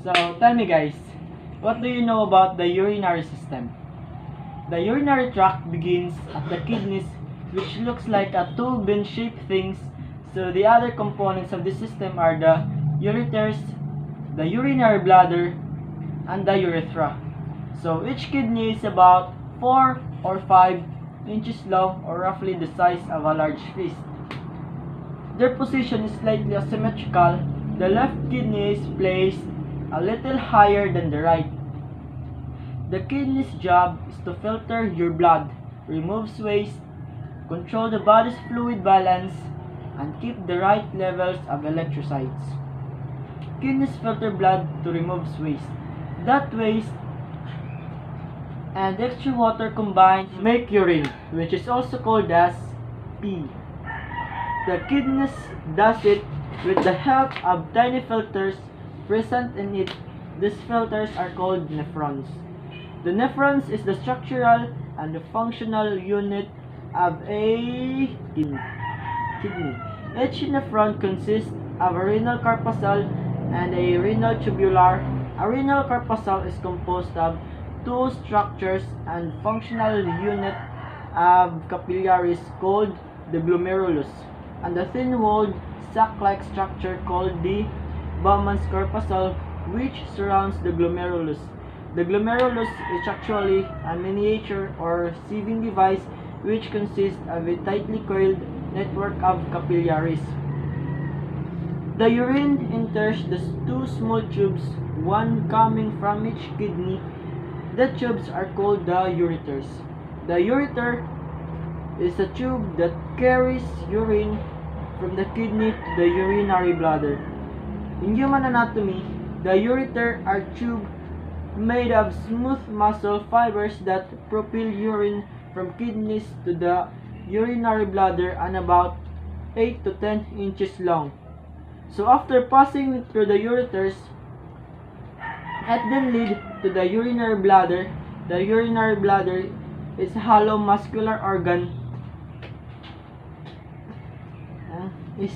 So, tell me guys, what do you know about the urinary system? The urinary tract begins at the kidneys, which looks like a two bean-shaped things. So the other components of the system are the ureters, the urinary bladder, and the urethra. So each kidney is about 4 or 5 inches long, or roughly the size of a large fist. Their position is slightly asymmetrical. The left kidney is placed a little higher than the right. The kidney's job is to filter your blood, remove waste, control the body's fluid balance, and keep the right levels of electrolytes. Kidneys filter blood to remove waste. That waste and extra water combined make urine, which is also called as pee. The kidneys does it with the help of tiny filters present in it. These filters are called nephrons. The nephrons is the structural and the functional unit of a kidney. Each nephron consists of a renal corpuscle and a renal tubular. A renal corpuscle is composed of two structures and functional unit of capillaries called the glomerulus, and the thin-walled sac-like structure called the Bowman's corpuscle, which surrounds the glomerulus. The glomerulus is actually a miniature or sieving device which consists of a tightly coiled network of capillaries. The urine enters the two small tubes, one coming from each kidney. The tubes are called the ureters. The ureter is a tube that carries urine from the kidney to the urinary bladder. In human anatomy, the ureter are tubes made of smooth muscle fibers that propel urine from kidneys to the urinary bladder and about 8 to 10 inches long. So after passing through the ureters, it then lead to the urinary bladder. The urinary bladder is a hollow muscular organ is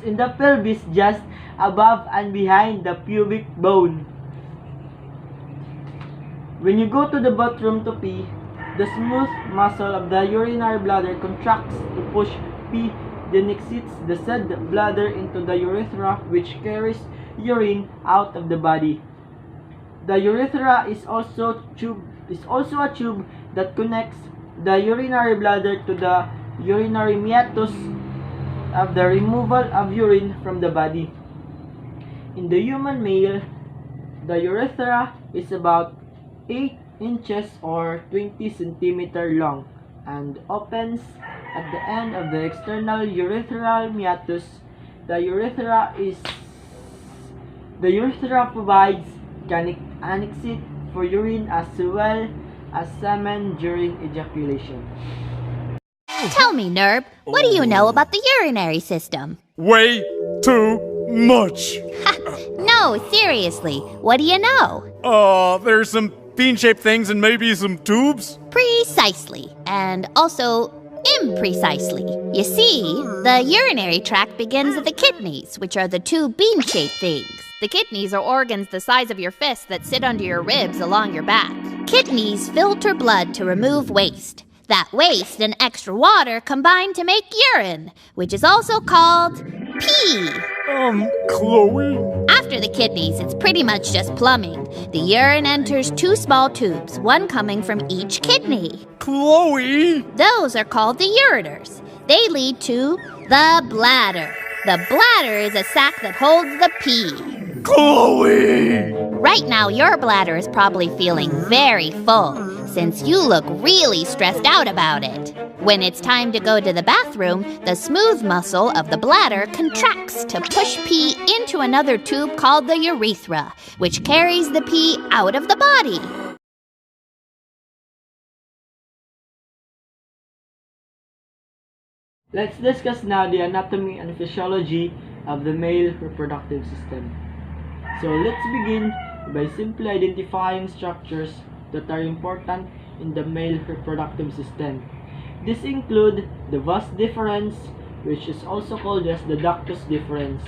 in the pelvis just above and behind the pubic bone. When you go to the bathroom to pee, the smooth muscle of the urinary bladder contracts to push pee, then exits the said bladder into the urethra, which carries urine out of the body. The urethra is also a tube that connects the urinary bladder to the urinary meatus of the removal of urine from the body. In the human male, the urethra is about 8 inches or 20 centimeters long and opens at the end of the external urethral meatus. The urethra provides an exit for urine as well as semen during ejaculation. Tell me, Nerb, what do you know about the urinary system? Way too much! No, seriously, what do you know? There's some bean-shaped things and maybe some tubes? Precisely, and also imprecisely. You see, the urinary tract begins at the kidneys, which are the two bean-shaped things. The kidneys are organs the size of your fist that sit under your ribs along your back. Kidneys filter blood to remove waste. That waste and extra water combine to make urine, which is also called pee. Chloe? After the kidneys, it's pretty much just plumbing. The urine enters two small tubes, one coming from each kidney. Chloe? Those are called the ureters. They lead to the bladder. The bladder is a sac that holds the pee. Chloe! Right now, your bladder is probably feeling very full, since you look really stressed out about it. When it's time to go to the bathroom, the smooth muscle of the bladder contracts to push pee into another tube called the urethra, which carries the pee out of the body. Let's discuss now the anatomy and physiology of the male reproductive system. So let's begin by simply identifying structures that are important in the male reproductive system. These include the vas deferens, which is also called as the ductus deferens,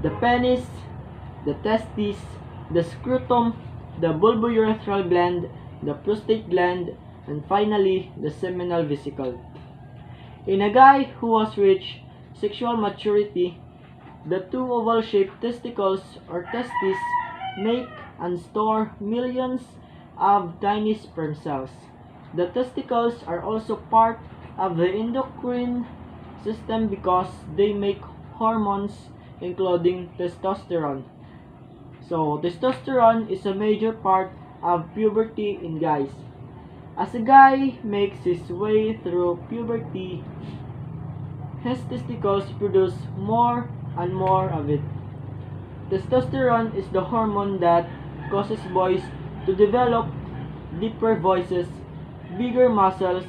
the penis, the testes, the scrotum, the bulbourethral gland, the prostate gland, and finally the seminal vesicle. In a guy who has reached sexual maturity, the two oval-shaped testicles or testes make and store millions of tiny sperm cells. The testicles are also part of the endocrine system because they make hormones including testosterone. So, testosterone is a major part of puberty in guys. As a guy makes his way through puberty, his testicles produce more and more of it. Testosterone is the hormone that causes boys to develop deeper voices, bigger muscles,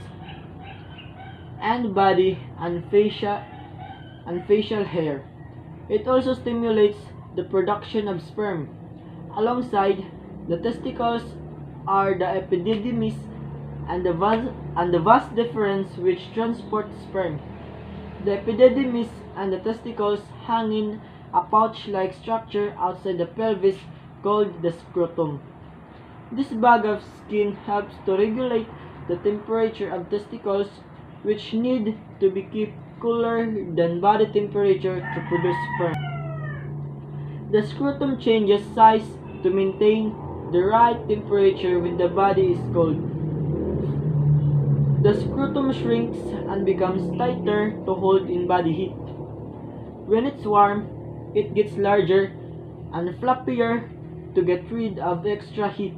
and body and facial hair. It also stimulates the production of sperm. Alongside, the testicles are the epididymis and the vas deferens which transport sperm. The epididymis and the testicles hang in a pouch-like structure outside the pelvis called the scrotum. This bag of skin helps to regulate the temperature of testicles, which need to be kept cooler than body temperature to produce sperm. The scrotum changes size to maintain the right temperature when the body is cold. The scrotum shrinks and becomes tighter to hold in body heat. When it's warm, it gets larger and floppier to get rid of extra heat.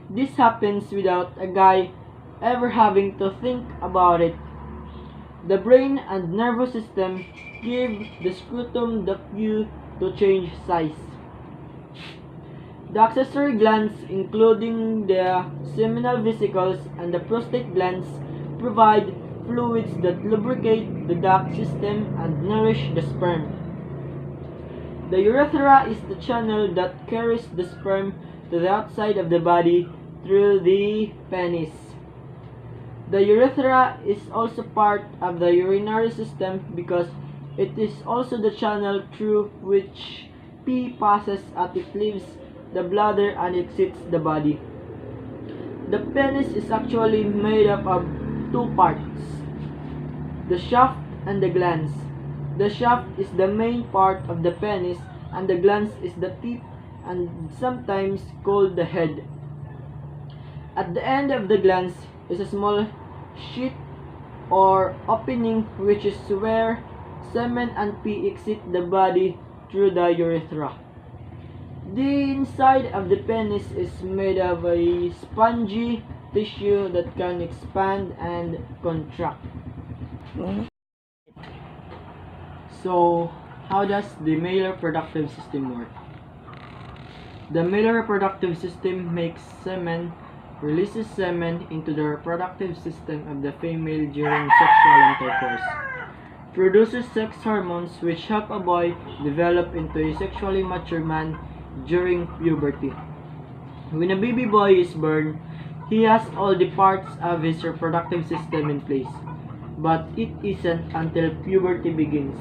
This happens without a guy ever having to think about it. The brain and nervous system give the scrotum the cue to change size. The accessory glands, including the seminal vesicles and the prostate glands, provide fluids that lubricate the duct system and nourish the sperm. The urethra is the channel that carries the sperm to the outside of the body through the penis. The urethra is also part of the urinary system because it is also the channel through which pee passes as it leaves the bladder and exits the body. The penis is actually made up of two parts, the shaft and the glans. The shaft is the main part of the penis and the glans is the tip and sometimes called the head. At the end of the glans is a small sheath or opening which is where semen and pee exit the body through the urethra. The inside of the penis is made of a spongy tissue that can expand and contract. So, how does the male reproductive system work? The male reproductive system makes semen, releases semen into the reproductive system of the female during sexual intercourse, produces sex hormones which help a boy develop into a sexually mature man during puberty. When a baby boy is born, he has all the parts of his reproductive system in place, but it isn't until puberty begins.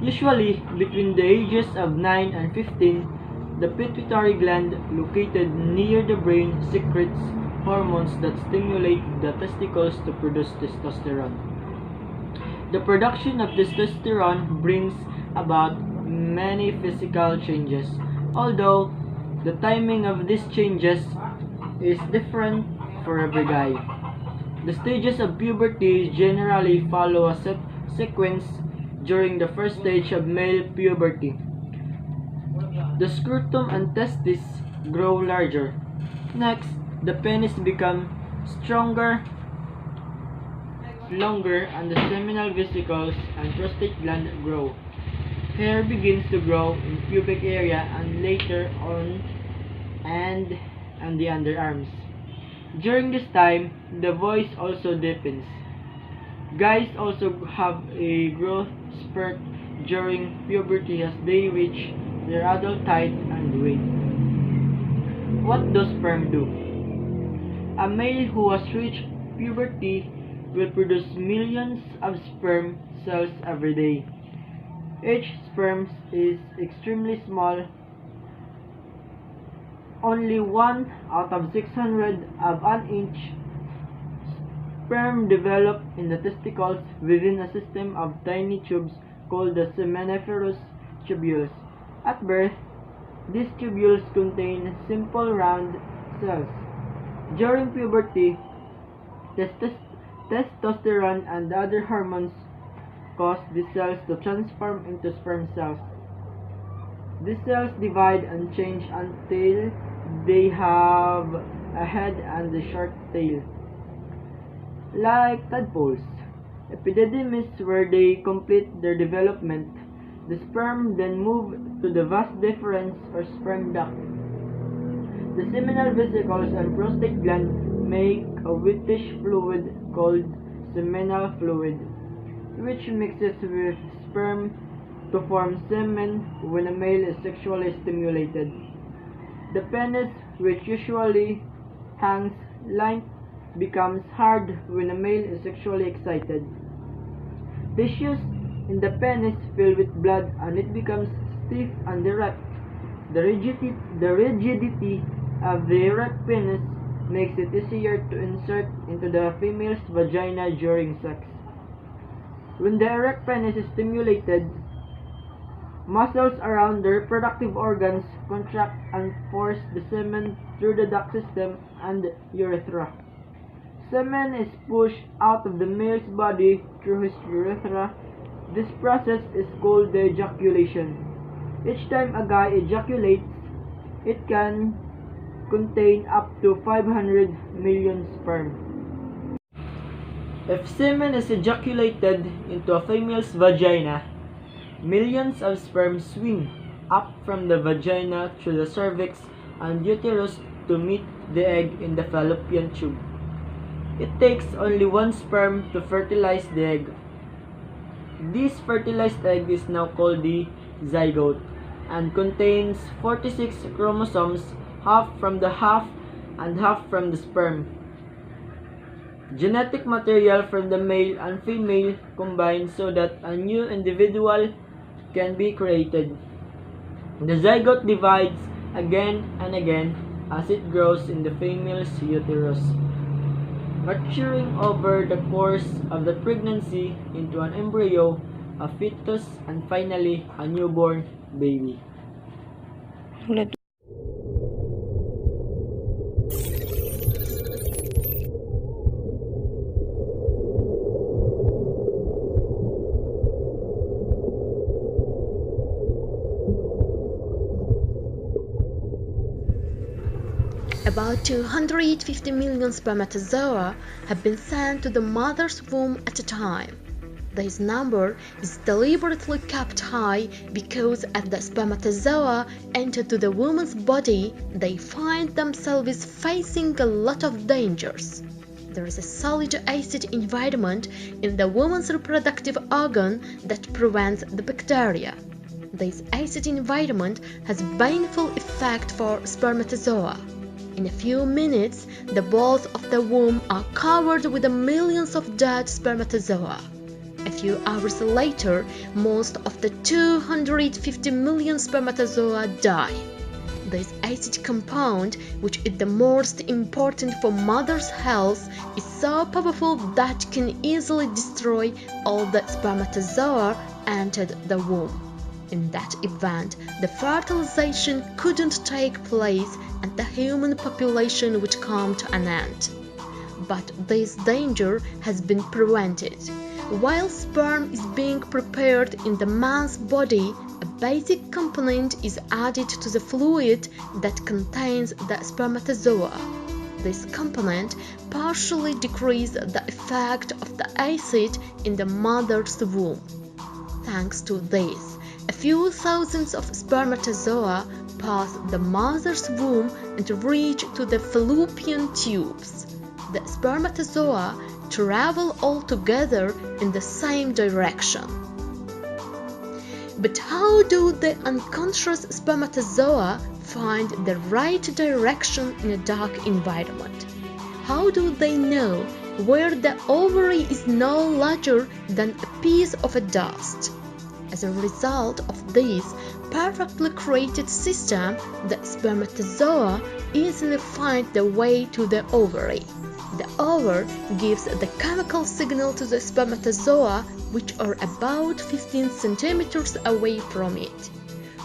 Usually, between the ages of 9 and 15, the pituitary gland located near the brain secretes hormones that stimulate the testicles to produce testosterone. The production of testosterone brings about many physical changes, although the timing of these changes is different for every guy. The stages of puberty generally follow a set sequence. During the first stage of male puberty, the scrotum and testes grow larger. Next, the penis becomes longer, and the seminal vesicles and prostate gland grow. Hair begins to grow in pubic area and later on and the underarms. During this time, the voice also deepens. Guys also have a growth spurt during puberty as they reach their adult height and weight. What does sperm do? A male who has reached puberty will produce millions of sperm cells every day. Each sperm is extremely small only 1 out of 600 of an inch sperm develop in the testicles within a system of tiny tubes called the seminiferous tubules. At birth, these tubules contain simple round cells. During puberty, testosterone and other hormones cause these cells to transform into sperm cells. These cells divide and change until they have a head and a short tail, like tadpoles. Epididymis, where they complete their development, the sperm then move to the vas deferens or sperm duct. The seminal vesicles and prostate gland make a whitish fluid called seminal fluid, which mixes with sperm to form semen when a male is sexually stimulated. The penis, which usually hangs limp, becomes hard when a male is sexually excited. Tissues in the penis fill with blood and it becomes stiff and erect. The rigidity of the erect penis makes it easier to insert into the female's vagina during sex. When the erect penis is stimulated, muscles around the reproductive organs contract and force the semen through the duct system and urethra. Semen is pushed out of the male's body through his urethra. This process is called the ejaculation. Each time a guy ejaculates, it can contain up to 500 million sperm. If semen is ejaculated into a female's vagina, millions of sperm swim up from the vagina through the cervix and uterus to meet the egg in the fallopian tube. It takes only one sperm to fertilize the egg. This fertilized egg is now called the zygote and contains 46 chromosomes, half from the half and half from the sperm. Genetic material from the male and female combine so that a new individual can be created. The zygote divides again and again as it grows in the female's uterus, maturing over the course of the pregnancy into an embryo, a fetus, and finally a newborn baby. About 250 million spermatozoa have been sent to the mother's womb at a time. This number is deliberately kept high because as the spermatozoa enter to the woman's body, they find themselves facing a lot of dangers. There is a solid acid environment in the woman's reproductive organ that prevents the bacteria. This acid environment has baneful effect for spermatozoa. In a few minutes, the walls of the womb are covered with millions of dead spermatozoa. A few hours later, most of the 250 million spermatozoa die. This acid compound, which is the most important for mother's health, is so powerful that can easily destroy all the spermatozoa entered the womb. In that event, the fertilization couldn't take place and the human population would come to an end. But this danger has been prevented. While sperm is being prepared in the man's body, a basic component is added to the fluid that contains the spermatozoa. This component partially decreases the effect of the acid in the mother's womb. Thanks to this, a few thousands of spermatozoa pass the mother's womb and reach to the fallopian tubes. The spermatozoa travel all together in the same direction. But how do the unconscious spermatozoa find the right direction in a dark environment? How do they know where the ovary is no larger than a piece of dust? As a result of this, perfectly created system, the spermatozoa easily find the way to the ovary. The ovary gives the chemical signal to the spermatozoa, which are about 15 centimeters away from it.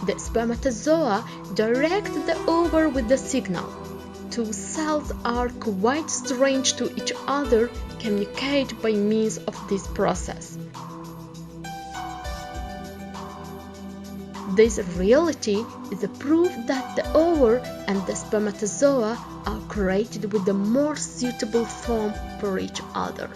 The spermatozoa direct the ovary with the signal. Two cells are quite strange to each other, communicate by means of this process. This reality is a proof that the ovary and the spermatozoa are created with the more suitable form for each other.